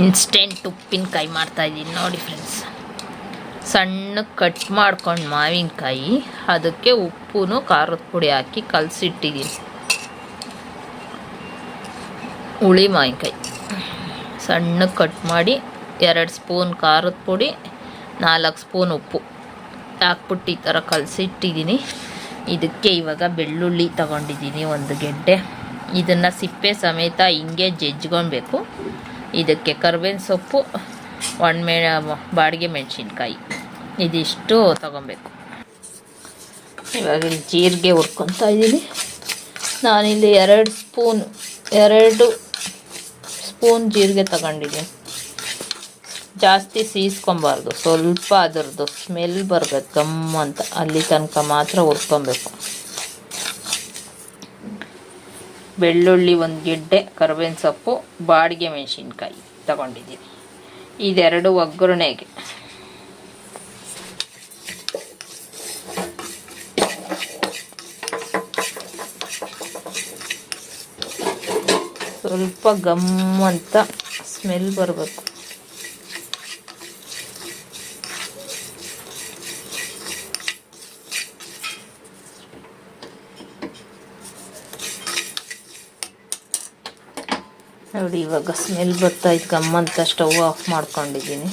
Instant ಉಪ್ಪಿನಕಾಯಿ ಮಾಡ್ತಾಯಿದ್ದೀನಿ ನೋಡಿ ಫ್ರೆಂಡ್ಸ್. ಸಣ್ಣ ಕಟ್ ಮಾಡ್ಕೊಂಡು ಮಾವಿನಕಾಯಿ, ಅದಕ್ಕೆ ಉಪ್ಪು ಖಾರದ ಪುಡಿ ಹಾಕಿ ಕಲಸಿಟ್ಟಿದ್ದೀನಿ. ಹುಳಿ ಮಾವಿನಕಾಯಿ ಸಣ್ಣ ಕಟ್ ಮಾಡಿ 2 ಸ್ಪೂನ್ ಖಾರದ ಪುಡಿ, 4 ಸ್ಪೂನ್ ಉಪ್ಪು ಹಾಕ್ಬಿಟ್ಟು ಈ ಥರ ಕಲಸಿಟ್ಟಿದ್ದೀನಿ. ಇದಕ್ಕೆ ಇವಾಗ ಬೆಳ್ಳುಳ್ಳಿ ತಗೊಂಡಿದ್ದೀನಿ, 1 ಗೆಡ್ಡೆ. ಇದನ್ನು ಸಿಪ್ಪೆ ಸಮೇತ ಹಿಂಗೆ ಜಜ್ಕೊಬೇಕು. ಇದಕ್ಕೆ ಕರ್ಬೇವಿನ ಸೊಪ್ಪು, ಬಾಡಿಗೆ ಮೆಣಸಿನ್ಕಾಯಿ, ಇದಿಷ್ಟು ತಗೊಬೇಕು. ಇವಾಗ ಇಲ್ಲಿ ಜೀರಿಗೆ ಹುರ್ಕೊತಾ ಇದ್ದೀನಿ. ನಾನಿಲ್ಲಿ 2 ಸ್ಪೂನ್ ಜೀರಿಗೆ ತಗೊಂಡಿದ್ದೀನಿ. ಜಾಸ್ತಿ ಸೀಸ್ಕೊಬಾರ್ದು, ಸ್ವಲ್ಪ ಅದರದ್ದು ಸ್ಮೆಲ್ ಬರಬೇಕು ಗಮ್ ಅಂತ, ಅಲ್ಲಿ ತನಕ ಮಾತ್ರ ಹುರ್ಕೊಬೇಕು. ಬೆಳ್ಳುಳ್ಳಿ 1 ಗೆಡ್ಡೆ, ಕರ್ಬೇವಿನ ಸೊಪ್ಪು, ಬಾಡಿಗೆ ಮೆಣಸಿನ್ಕಾಯಿ ತಗೊಂಡಿದ್ದೀನಿ. ಇದೆರಡು ಒಗ್ಗರಣೆಗೆ. ಸ್ವಲ್ಪ ಗಮ್ ಅಂತ ಸ್ಮೆಲ್ ಬರಬೇಕು. ನೋಡಿ ಇವಾಗ ಸ್ಮೆಲ್ ಬರ್ತಾಯಿತ್ತು ಗಮ್ ಅಂತ, ಸ್ಟವ್ ಆಫ್ ಮಾಡ್ಕೊಂಡಿದ್ದೀನಿ.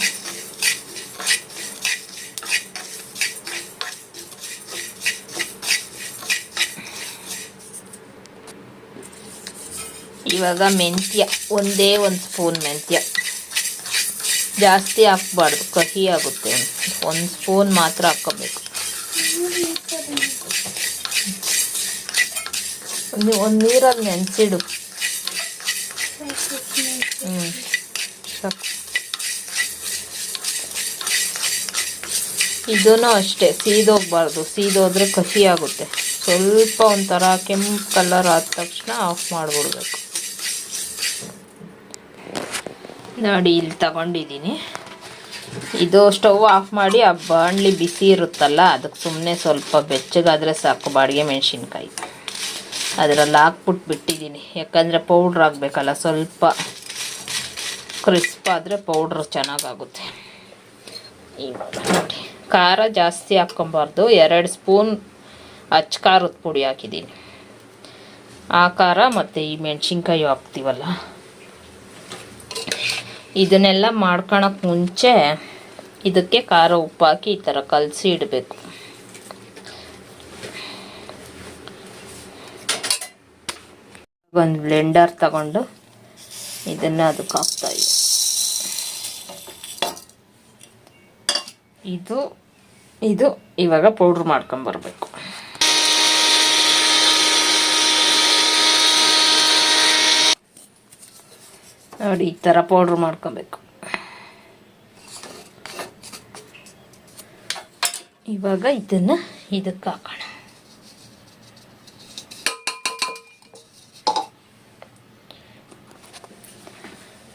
ಇವಾಗ ಮೆಂತ್ಯ, 1 ಸ್ಪೂನ್ ಮೆಂತ್ಯ, ಜಾಸ್ತಿ ಹಾಕ್ಬಾರ್ದು, ಕಹಿ ಆಗುತ್ತೆ. 1 ಸ್ಪೂನ್ ಮಾತ್ರ ಹಾಕ್ಕೋಬೇಕು. ಒಂದು ನೀರಲ್ಲಿ ನೆನೆಸಿಡು. ಸಾಕು. ಇದೂ ಅಷ್ಟೇ, ಸೀದೋಗ್ಬಾರ್ದು, ಸೀದೋದ್ರೆ ಕಹಿ ಆಗುತ್ತೆ. ಸ್ವಲ್ಪ ಒಂಥರ ಕೆಂಪು ಕಲರ್ ಆದ ತಕ್ಷಣ ಆಫ್ ಮಾಡಿಬಿಡ್ಬೇಕು. ನೋಡಿ ಇಲ್ಲಿ ತಗೊಂಡಿದ್ದೀನಿ. ಇದು ಸ್ಟವ್ ಆಫ್ ಮಾಡಿ, ಆ ಬಾಣಲಿ ಬಿಸಿ ಇರುತ್ತಲ್ಲ, ಅದಕ್ಕೆ ಸುಮ್ಮನೆ ಸ್ವಲ್ಪ ಬೆಚ್ಚಗಾದರೆ ಸಾಕು ಬಾಡಿಗೆ ಮೆಣಸಿನ್ಕಾಯಿ ಅದರಲ್ಲಿ ಹಾಕ್ಬಿಟ್ಟು ಬಿಟ್ಟಿದ್ದೀನಿ. ಯಾಕಂದರೆ ಪೌಡ್ರ್ ಆಗಬೇಕಲ್ಲ, ಸ್ವಲ್ಪ ಕ್ರಿಸ್ಪ್ ಆದರೆ ಪೌಡ್ರ್ ಚೆನ್ನಾಗಾಗುತ್ತೆ. ಇವಾಗ ನೋಡಿ, ಖಾರ ಜಾಸ್ತಿ ಹಾಕ್ಕೊಬಾರ್ದು. 2 ಸ್ಪೂನ್ ಅಚ್ಚ ಖಾರದ ಪುಡಿ ಹಾಕಿದ್ದೀನಿ. ಆ ಖಾರ ಮತ್ತು ಈ ಮೆಣಸಿನ್ಕಾಯಿ ಹಾಕ್ತೀವಲ್ಲ, ಇದನ್ನೆಲ್ಲ ಮಾಡ್ಕೊಳಕ್ಕೆ ಮುಂಚೆ ಇದಕ್ಕೆ ಖಾರ ಉಪ್ಪು ಹಾಕಿ ಈ ಥರ ಕಲಸಿ ಇಡಬೇಕು. ಒಂದು ಬ್ಲೆಂಡರ್ ತಗೊಂಡು ಇದನ್ನು ಅದಕ್ಕೆ ಹಾಕ್ತಾಯಿದ್ದೆ. ಇದು ಇವಾಗ ಪೌಡ್ರ್ ಮಾಡ್ಕೊಂಬರ್ಬೇಕು. ನೋಡಿ ಈ ಥರ ಪೌಡ್ರ್ ಮಾಡ್ಕೊಬೇಕು. ಇವಾಗ ಇದನ್ನು ಇದಕ್ಕೆ ಹಾಕೋಣ.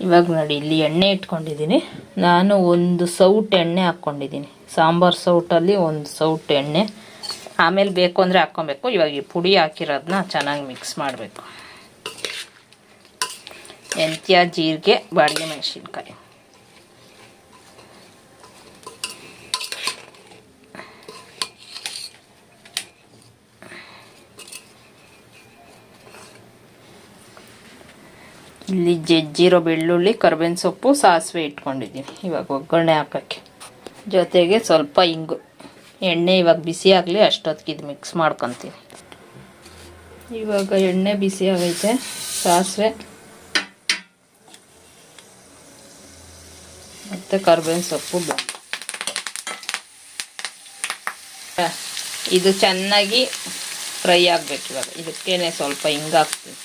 ಇವಾಗ ನೋಡಿ ಇಲ್ಲಿ ಎಣ್ಣೆ ಇಟ್ಕೊಂಡಿದ್ದೀನಿ. ನಾನು 1 ಸೌಟ್ ಎಣ್ಣೆ ಹಾಕ್ಕೊಂಡಿದ್ದೀನಿ. ಸಾಂಬಾರು ಸೌಟಲ್ಲಿ 1 ಸೌಟ್ ಎಣ್ಣೆ. ಆಮೇಲೆ ಬೇಕು ಅಂದರೆ ಹಾಕ್ಕೊಬೇಕು. ಇವಾಗ ಈ ಪುಡಿ ಹಾಕಿರೋದನ್ನ ಚೆನ್ನಾಗಿ ಮಿಕ್ಸ್ ಮಾಡಬೇಕು. ಮೆಂತ್ಯ, ಜೀರಿಗೆ, ಬಾಡಿಗೆ ಮೆಣಸಿನ್ಕಾಯಿ. ಇಲ್ಲಿ ಜಜ್ಜಿರೋ ಬೆಳ್ಳುಳ್ಳಿ, ಕರ್ಬೇವಿನ ಸೊಪ್ಪು, ಸಾಸಿವೆ ಇಟ್ಕೊಂಡಿದ್ದೀನಿ. ಇವಾಗ ಒಗ್ಗರಣೆ ಹಾಕೋಕ್ಕೆ, ಜೊತೆಗೆ ಸ್ವಲ್ಪ ಇಂಗು. ಎಣ್ಣೆ ಇವಾಗ ಬಿಸಿ ಆಗಲಿ, ಅಷ್ಟೊತ್ತಿಗೆ ಇದು ಮಿಕ್ಸ್ ಮಾಡ್ಕೊತೀನಿ. ಇವಾಗ ಎಣ್ಣೆ ಬಿಸಿ ಆಗೈತೆ. ಸಾಸಿವೆ ಮತ್ತು ಕರ್ಬೇವಿನ ಸೊಪ್ಪು, ಇದು ಚೆನ್ನಾಗಿ ಫ್ರೈ ಆಗಬೇಕು. ಇವಾಗ ಇದಕ್ಕೇನೆ ಸ್ವಲ್ಪ ಹಿಂಗೆ ಹಾಕ್ತೀನಿ.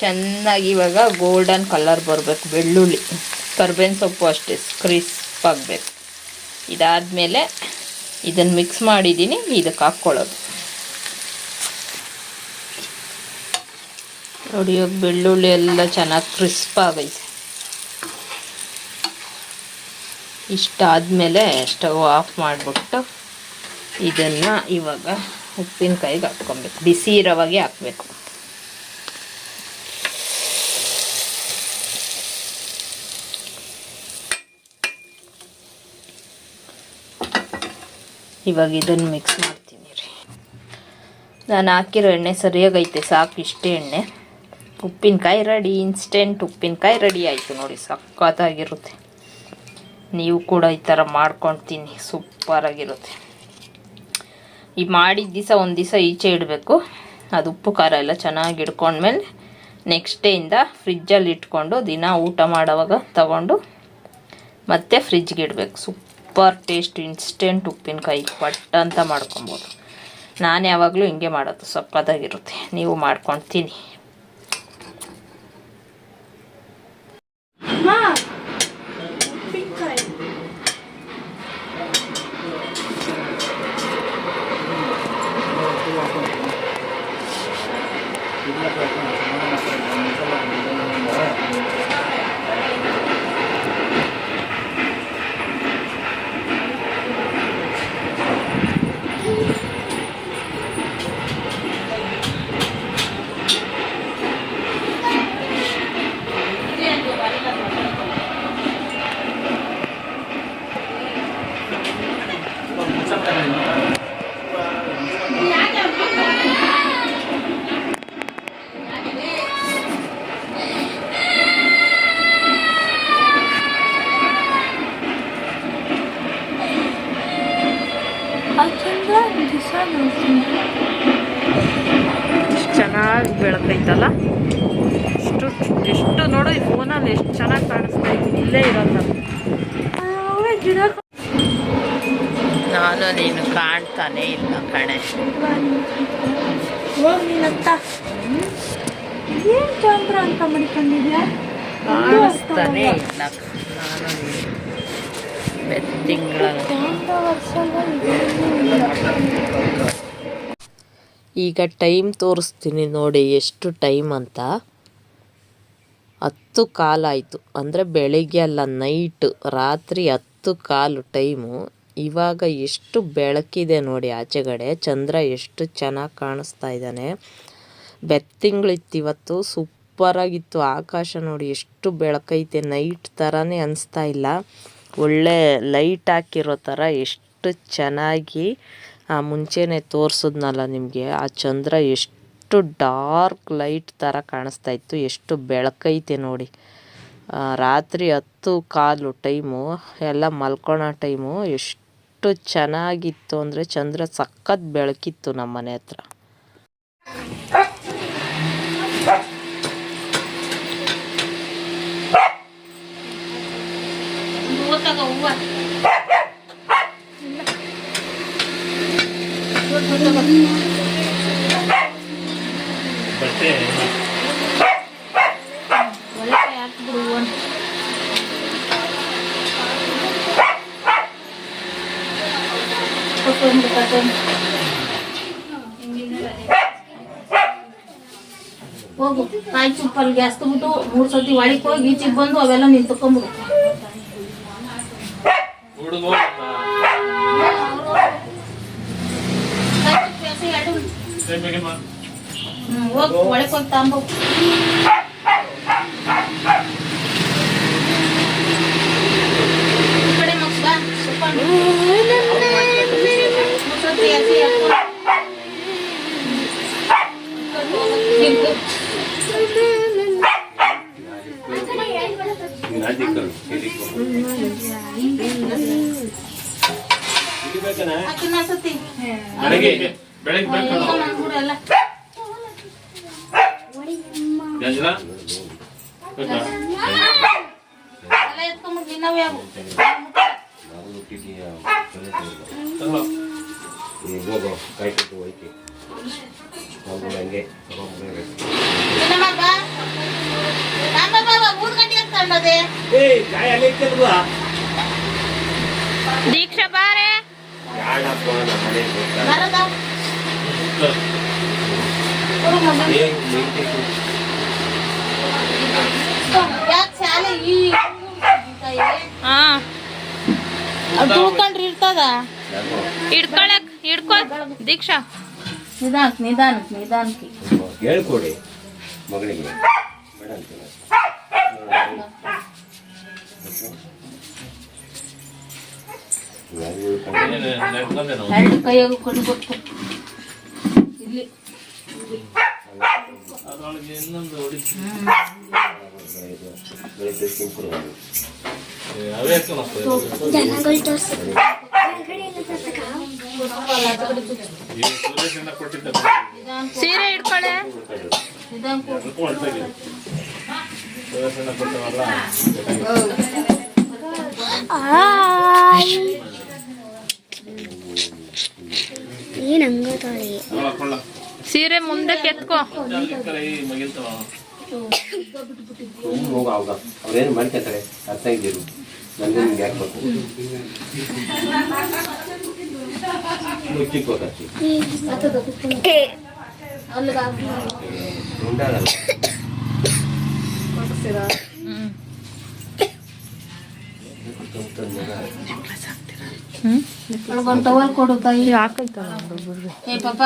ಚೆನ್ನಾಗಿ ಇವಾಗ ಗೋಲ್ಡನ್ ಕಲರ್ ಬರಬೇಕು ಬೆಳ್ಳುಳ್ಳಿ. ಕರ್ಬೇವಿನ ಸೊಪ್ಪು ಅಷ್ಟೇ ಕ್ರಿಸ್ಪ್ ಆಗಬೇಕು. ಇದಾದಮೇಲೆ ಇದನ್ನು ಮಿಕ್ಸ್ ಮಾಡಿದ್ದೀನಿ, ಇದಕ್ಕೆ ಹಾಕ್ಕೊಳ್ಳೋದು. ನೋಡಿ ಇವಾಗ ಬೆಳ್ಳುಳ್ಳಿ ಎಲ್ಲ ಚೆನ್ನಾಗಿ ಕ್ರಿಸ್ಪ್ ಆಗೈತೆ. ಇಷ್ಟಾದಮೇಲೆ ಸ್ಟವ್ ಆಫ್ ಮಾಡಿಬಿಟ್ಟು ಇದನ್ನು ಇವಾಗ ಉಪ್ಪಿನಕಾಯಿಗೆ ಹಾಕ್ಕೊಬೇಕು. ಬಿಸಿ ಇರೋವಾಗೆ ಹಾಕಬೇಕು. ಇವಾಗ ಇದನ್ನು ಮಿಕ್ಸ್ ಮಾಡ್ತೀನಿ ರೀ. ನಾನು ಹಾಕಿರೋ ಎಣ್ಣೆ ಸರಿಯಾಗೈತೆ, ಸಾಕು ಇಷ್ಟೇ ಎಣ್ಣೆ. ಉಪ್ಪಿನಕಾಯಿ ರೆಡಿ, ಇನ್ಸ್ಟೆಂಟ್ ಉಪ್ಪಿನಕಾಯಿ ರೆಡಿ ಆಯಿತು ನೋಡಿ, ಸಕ್ಕತ್ತಾಗಿರುತ್ತೆ. ನೀವು ಕೂಡ ಈ ಥರ ಮಾಡ್ಕೊಳ್ತೀನಿ, ಸೂಪರಾಗಿರುತ್ತೆ. ಈ ಮಾಡಿದ ದಿವಸ ಒಂದು ದಿವಸ ಈಚೆ ಇಡಬೇಕು, ಅದು ಉಪ್ಪು ಖಾರ ಎಲ್ಲ ಚೆನ್ನಾಗಿ ಹಿಡ್ಕೊಂಡ್ಮೇಲೆ ನೆಕ್ಸ್ಟ್ ಡೇಯಿಂದ ಫ್ರಿಜ್ಜಲ್ಲಿ ಇಟ್ಕೊಂಡು ದಿನ ಊಟ ಮಾಡೋವಾಗ ತಗೊಂಡು ಮತ್ತೆ ಫ್ರಿಜ್ಗೆ ಇಡಬೇಕು. ಸೂಪರ್ ಟೇಸ್ಟ್ ಇನ್ಸ್ಟೆಂಟ್ ಉಪ್ಪಿನಕಾಯಿ ಪಟ್ ಅಂತ ಮಾಡ್ಕೊಬೋದು. ನಾನು ಯಾವಾಗಲೂ ಹಿಂಗೆ ಮಾಡೋದು, ಸಕ್ಕತ್ತಾಗಿರುತ್ತೆ. ನೀವು ಮಾಡ್ಕೊಳ್ತೀನಿ. ಚೆನ್ನಾಗಿ ಬೆಳಕೈತಲ್ಲ, ಎಷ್ಟು ನೋಡು ಈ ಫೋನಲ್ಲಿ ಎಷ್ಟು ಚೆನ್ನಾಗಿ ಕಾಣಿಸ್ತಾ ಇತ್ತು. ಇಲ್ಲೇ ಇರೋಲ್ಲ ನಾನು, ನೀನು ಕಾಣ್ತಾನೆ ಇಲ್ಲ ಕಣೆ. ಚಂದ್ರ ಅಂತ ಮಾಡಿಕೊಂಡಿದ್ಯಾ? ಕಾಣಿಸ್ತಾನೆ ಇಲ್ಲ ನಾನು ಬೆತ್ತಿಂಗಳ. ಈಗ ಟೈಮ್ ತೋರಿಸ್ತೀನಿ ನೋಡಿ, ಎಷ್ಟು ಟೈಮ್ ಅಂತ. 10:15 ಆಯಿತು. ಅಂದರೆ ಬೆಳಿಗ್ಗೆ ಅಲ್ಲ, ನೈಟ್, ರಾತ್ರಿ 10:15 ಟೈಮು. ಇವಾಗ ಎಷ್ಟು ಬೆಳಕಿದೆ ನೋಡಿ ಆಚೆಗಡೆ. ಚಂದ್ರ ಎಷ್ಟು ಚೆನ್ನಾಗಿ ಕಾಣಿಸ್ತಾ ಇದ್ದಾನೆ. ಬೆತ್ತಿಂಗಳಿತ್ತು ಇವತ್ತು, ಸೂಪರಾಗಿತ್ತು. ಆಕಾಶ ನೋಡಿ ಎಷ್ಟು ಬೆಳಕೈತೆ, ನೈಟ್ ಥರನೇ ಅನಿಸ್ತಾ ಇಲ್ಲ. ಒಳ್ಳೆ ಲೈಟ್ ಹಾಕಿರೋ ಥರ ಎಷ್ಟು ಚೆನ್ನಾಗಿ ಮುಂಚೆನೇ ತೋರಿಸಿದ್ನಲ್ಲ ನಿಮಗೆ, ಆ ಚಂದ್ರ ಎಷ್ಟು ಡಾರ್ಕ್ ಲೈಟ್ ಥರ ಕಾಣಿಸ್ತಾ ಇತ್ತು. ಎಷ್ಟು ಬೆಳಕೈತೆ ನೋಡಿ. ರಾತ್ರಿ 10:15 ಟೈಮು, ಎಲ್ಲ ಮಲ್ಕೊಳೋ ಟೈಮು. ಎಷ್ಟು ಚೆನ್ನಾಗಿತ್ತು ಅಂದರೆ ಚಂದ್ರ ಸಖತ್ ಬೆಳಕಿತ್ತು ನಮ್ಮ ಮನೆ ಹತ್ರ. ಹೋಗು, ಕಾಯಿ ಚುಪ್ಪಲ್ಲಿ ಗ್ಯಾಸ್ ತುಂಬಿಟ್ಟು 3 ಸತಿ ಒಳಗೆ ಹೋಗಿ ಈಚೆಗೆ ಬಂದು ಅವೆಲ್ಲ ನಿಂತ್ಕೊಂಡ್ಬಿಡು. ಹೋಗಿ ಒಳಗೆ ಹೋಗಿ ತಾಂಬ. ಈ ಕಡೆ ಮಗ ಸುಪ್ಪಣ್ಣು 3 ಸತಿ ಎಸಿ ದೀಕ್ಷಾ ಬಾರೆ ತುಳ್ಕೊಂಡ್ರಿ ಇರ್ತದ. ಹಿಡ್ಕೊ ದೀಕ್ಷಾ, ನಿಧಾನಕ್ಕೆ ಹೇಳ್ಕೊಡಿ ಮಗಳಿಗೆ. ಎರಡು ಕೈಯಾಗ ಕೊಂಡು ಗೊತ್ತು ಇಲ್ಲಿ ಸೀರೆ ಇಟ್ಕೊಳ್ಳೆ. ಸೀರೆ ಮುಂದೆ ಕೆತ್ಕೋ. ಅವ್ರೇನು ಮಾಡ್ಕೊತಾರೆ ಅರ್ಥ ಇದ್ದೀರು ನನಗೆ ನಿಮ್ಗೆ ಹಾಕ್ಬೇಕು ಮುಚ್ಚಿಕ್ಕೋಕಿ ಉಂಡಾಗಲ್ಲ. ಒಂದು ಟವಲ್ ಕೊಡು ತಾಯಿ. ಏ ಪಾಪ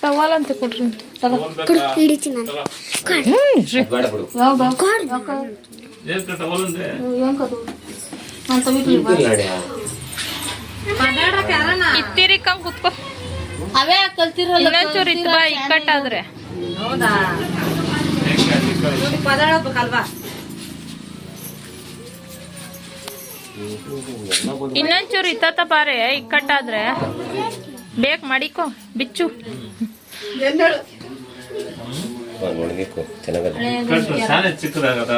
ಟವಲ್ ಅಂತ ಕೊಡ್ರಿ. ಬೇಡ ಬಿಡು ಇತ್ತಿರಿಕಂಗ್ ಕುತ್ಕೋ. ಅವೇ ಕಲ್ತಿರಲ್ಲ ಇನ್ನೊಂಚೂರು ಇತ್ತು ಬಾ ಇಕ್ಕಟ್ಟಾದ್ರೆ. ಇನ್ನೊಂಚೂರು ಇತ್ತ ಬಾರೆ ಇಕ್ಕಟ್ಟಾದ್ರೆ ಬೇಕ್ ಮಾಡಿಕೋ ಬಿಚ್ಚು. ನೋಡ್ಬೇಕು ಚೆನ್ನಾಗದ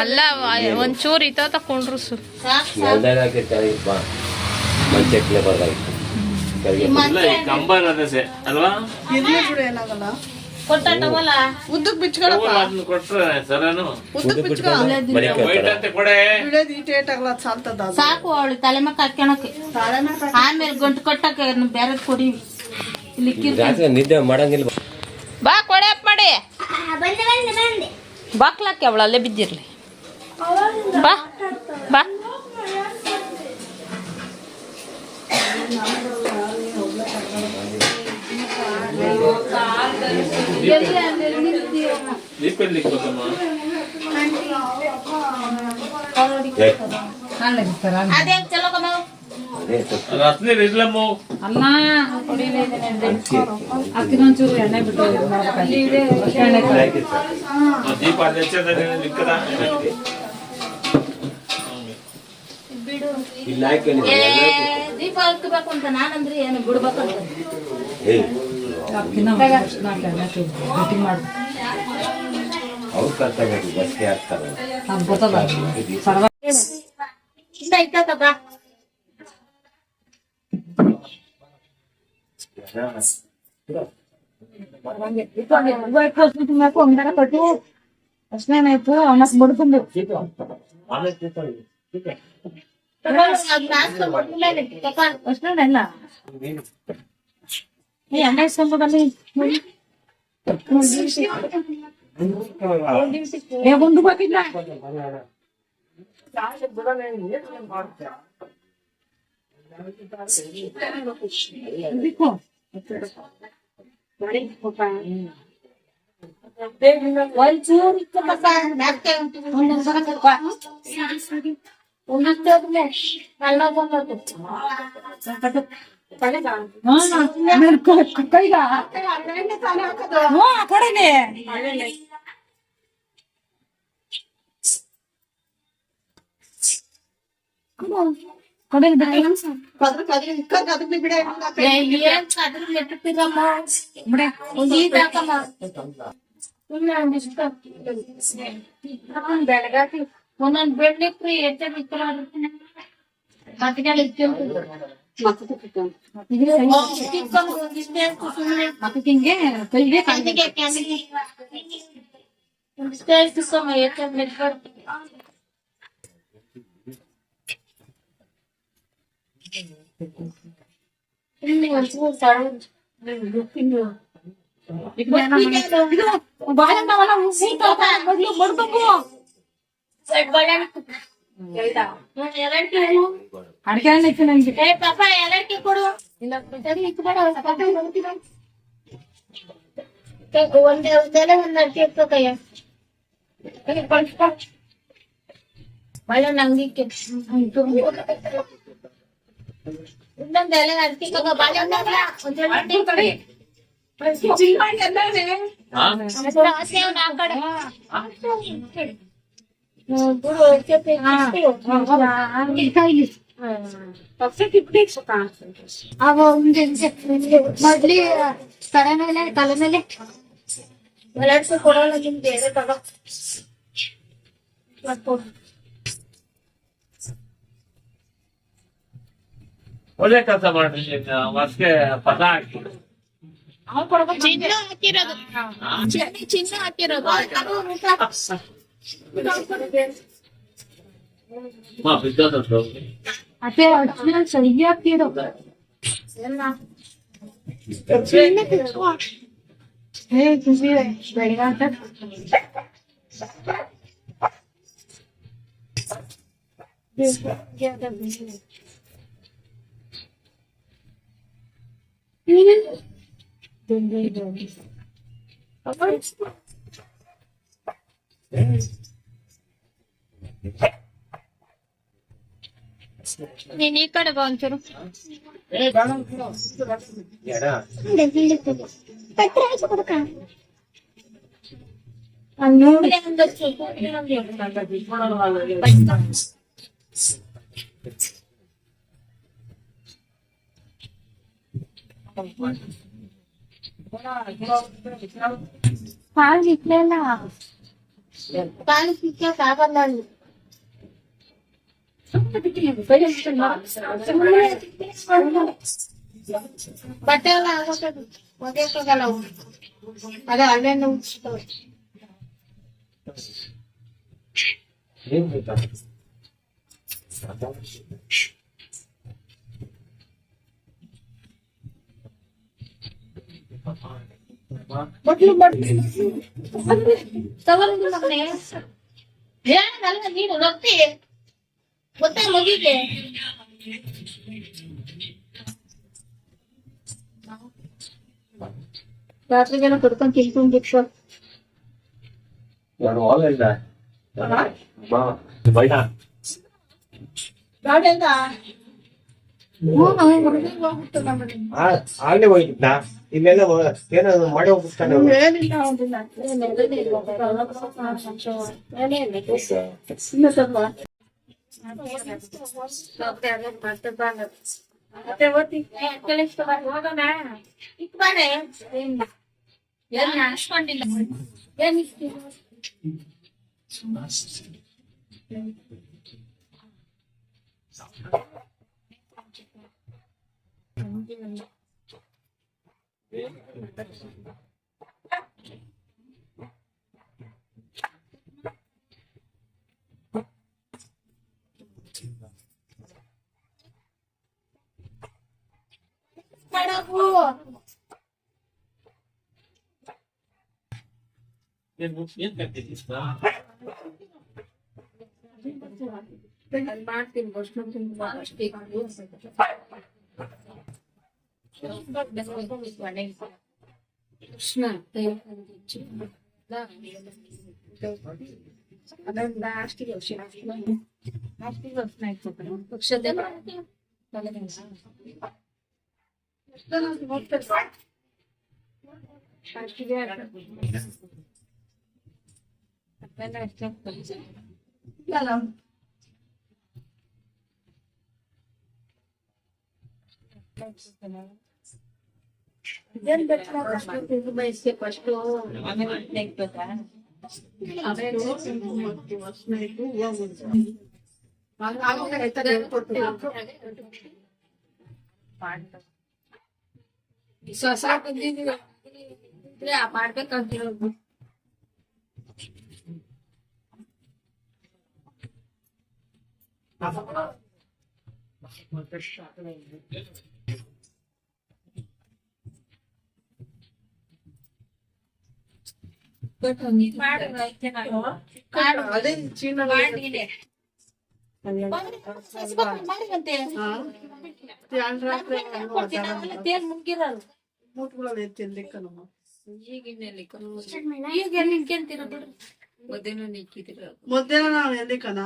ಅಲ್ಲ ಒಂಚೂರು ಇತ್ತ ತಕೊಂಡ್ರು ನೆಲ್ದಾಗ ಹಾಕಿರ್ತಾರೆ ಬಾ ಮಂಚಕ್ಲೆ ಬರ್ದಾಗಿತ್ತು ಕೊಟ್ಟ ಟವಲ ಉದ್ದಕ್ ಬಿಚ್ಕೊಳಪ್ಪ ಸಾಲ್ತದ ಸಾಕು ಅವಳು ತಲೆ ಮಕ್ಕ ಹಾಕ್ಯಣಕ್ಕೆ ಆಮೇಲೆ ಗಂಟು ಕಟ್ಟಕ್ಕೆ ಬೇರೆ ಕೊಡಿ ಇಲ್ಲಿ ರಾತ್ರಿ ನಿದ್ದೆ ಮಾಡಂಗಿಲ್ಲ ಬಾ ಕೊಡೆ ಅಪ್ ಮಾಡಿ ಬಾಕ್ಲಾಕಿ ಅವಳು ಅಲ್ಲೇ ಬಿದ್ದಿರ್ಲಿ. ಬಾ ಬಾ ಅದೇ ಚಲೋ ಕಮ್ಮ ದೀಪ ಹಚ್ಬೇಕು ಅಂತ ನಾನಂದ್ರೆ ಏನು ಬಿಡ್ಬೇಕಂತ ಅವ್ರು ಕರ್ತವ್ಯ ಬಸ್ಗೆ ಹಾಕ್ತಾರೆ ಅಷ್ಟೇನಾಯ್ತು ಅವನಕ್ ಬಡ್ಕೊಂಡು ಅಷ್ಟೇನಲ್ಲ ಎಣ್ಣೆ ಇಸ್ಕೊಂಡ್ಬಿಡಲ್ಲಿ ಒಂದು ಗೊತ್ತಿಲ್ಲ ಒಂಚೂರು ಕೈಗ ಕಡೆನೆ ಬೆಳಗಾತಿ ಒಂದೊಂದು ಬೆಳ್ಳಿಕ್ರಿ ಎಷ್ಟೇ ಅಡಿಕೆ ನಂಗೆ ಪಾಪ ಎಲ್ಲಕ್ಕೆ ಕೊಡು ಒಂದೆಲ್ಲ ಒಂದು ಅಡಿಕೆ ಇಟ್ಬೇಕಯ್ಯ ಬಾಳೆಹಣ್ಣು ಅಂಗಡಿಗೆ ಇನ್ನೊಂದು ಎಲೆ ಅಂಟಿಕಾಗ ಬಾಳೆಹಣ್ಣು ಅಲ್ಲ, ಒಂದ್ ಎರಡು ಅಂಟಿ. ಹಸಿಯವ್ನ ಆ ಕಡೆ. ಬಿಡು, ಜೊತೆ ಆಗ ಮೊದ್ಲಿ ತಲೆ ಮೇಲೆ ಒಳಡ್ಸಿ ಕೊಡೋಲ್ಲ ನಿಮ್ಗೆ ಎಲೆ ತಗೋ. ಒಳ್ಳೆ ಕೆಲಸ ಮಾಡ್ರಿ ವರ್ಷಕ್ಕೆ ಪದ ಹಾಕಿ ಚಿನ್ನ ಹಾಕಿರೋದು, ಚಿನ್ನ ಹಾಕಿರೋದು. ಬಿದ್ದೋದು ಅದೇ ಸರಿ ಆಗ್ತಿರೋ ಬೆಳಗಾಟ ನೀನ್ ಈ ಕಡೆ ಬಾ ಒಂಚೂರು. ಕಾಲ್ ಇಟ್ಲೆಲ್ಲ ಕಾಲು ಸಿಕ್ಕಾಗಲ್ಲ ಅಲ್ಲಿ. ಬಟ್ಟೆ ಎಲ್ಲ ಆಗೋದು ಒಗೆಯಕ್ಕಾಗಲ್ಲ ಅವು. ಅದೇ ಅಲ್ಲೇನು ಉಚ್ತವೆ. ತಗೊಳ್ಳಿ ಮಗನೇ. ಏನಲ್ಲ ನೀನು ರೊಟ್ಟಿ ಗೊತ್ತಾ ಮಗಿಗೆ? ರಾತ್ರಿಗೆಲ್ಲ ಕೊಡ್ಕೊಂಡು ತಿನ್ಕೊಂಡ್ಬಿಟ್ಟು ನಾನು ಆನ್ಲೈನ್ ಬೈಟ ಆಗ್ಲೇ ಹೋಗಿದ್ದ ಇಲ್ಲೆಲ್ಲ ಏನೋ ಮಾಡಿ ಹೋಗ್ಬಿಡ್ತಾನೆ ಏನ್ ಕಟ್ತಿದ್ದೀ ಮಾಡ್ತೀನಿ ಕೃಷ್ಣ ಅದೊಂದು ಲಾಸ್ಟಿಗೆ ಪಕ್ಷದ ಇದನ್ ಬಿಟ್ಟು ಬಯಸ್ತೆ ಫಸ್ಟ್ ಆಮೇಲೆ ನೆಕ್ಬೇಕಾ ಸ್ವಸ ಬಂದಿದ್ರೆ ಮಾಡ್ಬೇಕಂತ ಹೇಳೋದು ಮಧ್ಯಾಹ್ನ ನಾವು ಎಲ್ಲಿಕನ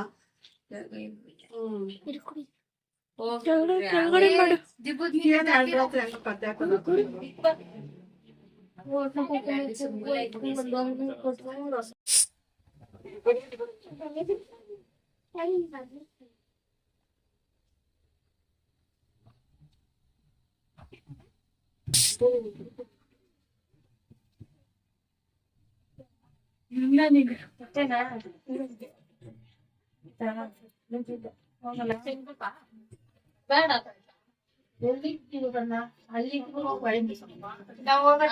ಬೇಡ ಎಲ್ಲಿ ಅಲ್ಲಿ ನಾವು ಹೋಗೋಣ